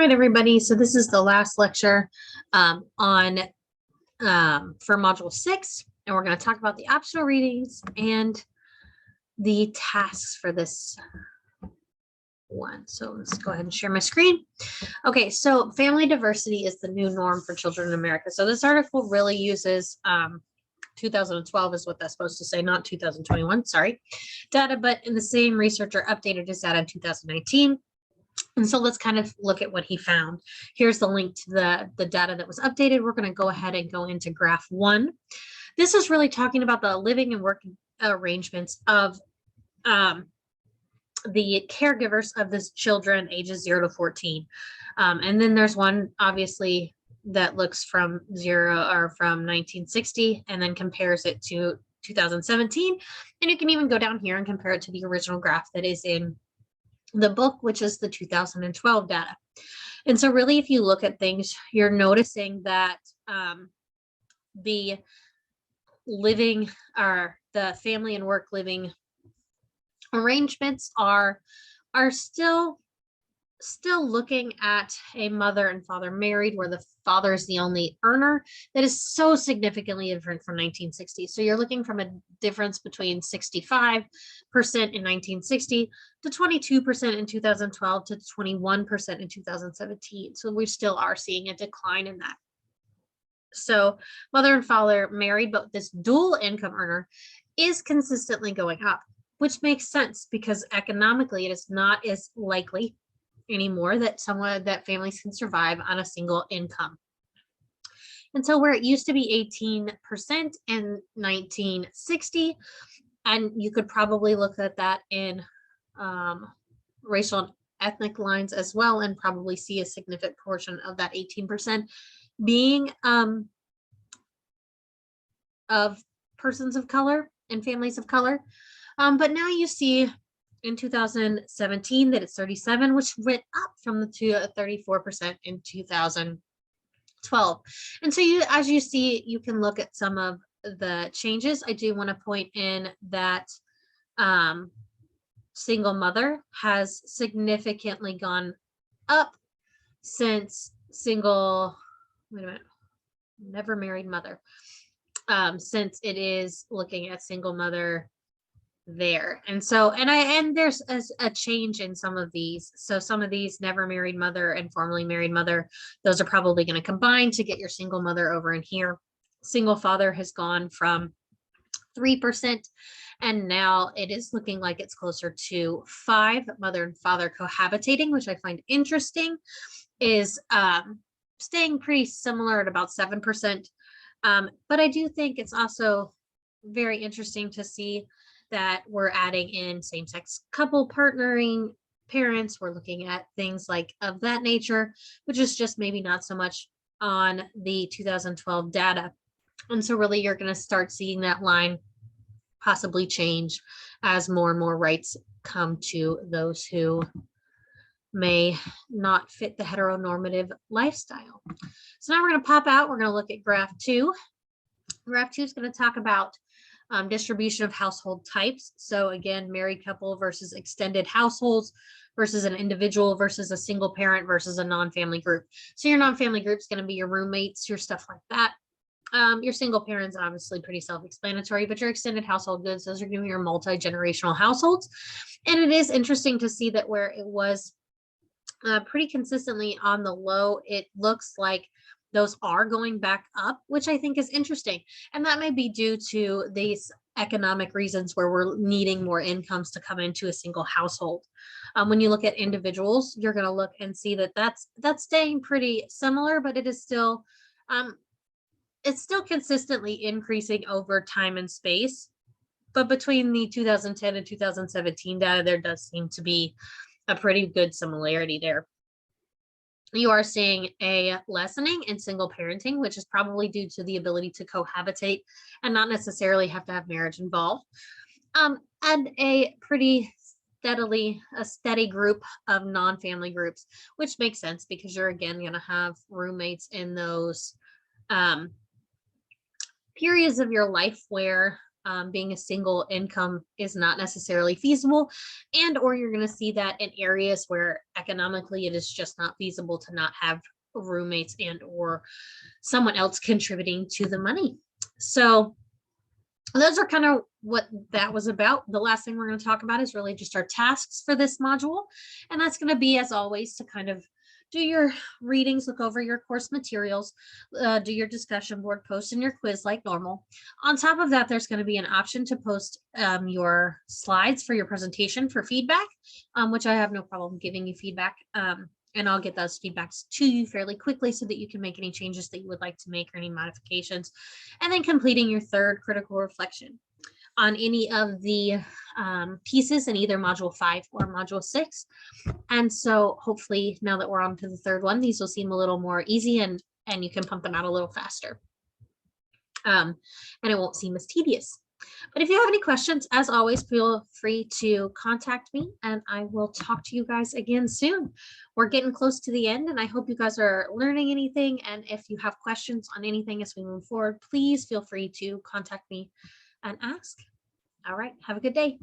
All right, everybody. So this is the last lecture on for Module 6, and we're going to talk about the optional readings and the tasks for this one. So let's go ahead and share my screen. Okay, so family diversity is the new norm for children in America. So this article really uses 2012 is what that's supposed to say, not 2021, sorry, data, but in the same researcher updated his data in 2019. And so let's kind of look at what he found. Here's the link to the data that was updated. We're going to go ahead and go into graph 1. This is really talking about the living and working arrangements of the caregivers of the children ages 0 to 14. And then there's one, obviously, that looks from 1960 and then compares it to 2017. And you can even go down here and compare it to the original graph that is in the book, which is the 2012 data. And so really, if you look at things, you're noticing that the living or the family and work living arrangements are still looking at a mother and father married, where the father is the only earner. That is so significantly different from 1960. So you're looking from a difference between 65% in 1960 to 22% in 2012 to 21% in 2017. So we still are seeing a decline in that. So mother and father married, but this dual income earner is consistently going up, which makes sense because economically it is not as likely anymore that families can survive on a single income. And so where it used to be 18% in 1960, and you could probably look at that in racial and ethnic lines as well, and probably see a significant portion of that 18% being of persons of color and families of color. But now you see in 2017 that it's 37, which went up from the 34% in 2012. And so as you see, you can look at some of the changes. I do want to point in that single mother has significantly gone up since never married mother, since it is looking at single mother there. And so there's a change in some of these. So some of these never married mother and formerly married mother, those are probably going to combine to get your single mother over in here. Single father has gone from 3%, and now it is looking like it's closer to 5%. Mother and father cohabitating, which I find interesting, is staying pretty similar at about 7%. But I do think it's also very interesting to see that we're adding in same-sex couple partnering parents. We're looking at things like of that nature, which is just maybe not so much on the 2012 data. And so really you're going to start seeing that line possibly change as more and more rights come to those who may not fit the heteronormative lifestyle. So now we're going to pop out. We're going to look at graph 2. Graph 2 is going to talk about distribution of household types. So again, married couple versus extended households versus an individual versus a single parent versus a non-family group. So your non-family group is going to be your roommates, your stuff like that. Your single parents, obviously pretty self-explanatory, but your extended household goods, those are going to be your multi-generational households. And it is interesting to see that where it was pretty consistently on the low, it looks like those are going back up, which I think is interesting. And that may be due to these economic reasons where we're needing more incomes to come into a single household. When you look at individuals, you're going to look and see that that's staying pretty similar, but it is still it's still consistently increasing over time and space. But between the 2010 and 2017 data, there does seem to be a pretty good similarity there. You are seeing a lessening in single parenting, which is probably due to the ability to cohabitate and not necessarily have to have marriage involved. And a steady group of non-family groups, which makes sense because you're again going to have roommates in those periods of your life where being a single income is not necessarily feasible, and or you're going to see that in areas where economically it is just not feasible to not have roommates and or someone else contributing to the money. So those are kind of what that was about. The last thing we're going to talk about is really just our tasks for this module. And that's going to be, as always, to kind of do your readings, look over your course materials, do your discussion board, post in your quiz like normal. On top of that, there's going to be an option to post your slides for your presentation for feedback, which I have no problem giving you feedback. And I'll get those feedbacks to you fairly quickly so that you can make any changes that you would like to make or any modifications. And then completing your third critical reflection on any of the pieces in either module 5 or module 6. And so hopefully now that we're on to the third one, these will seem a little more easy and you can pump them out a little faster. And it won't seem as tedious. But if you have any questions, as always, feel free to contact me and I will talk to you guys again soon. We're getting close to the end and I hope you guys are learning anything. And if you have questions on anything as we move forward, please feel free to contact me and ask. All right, have a good day.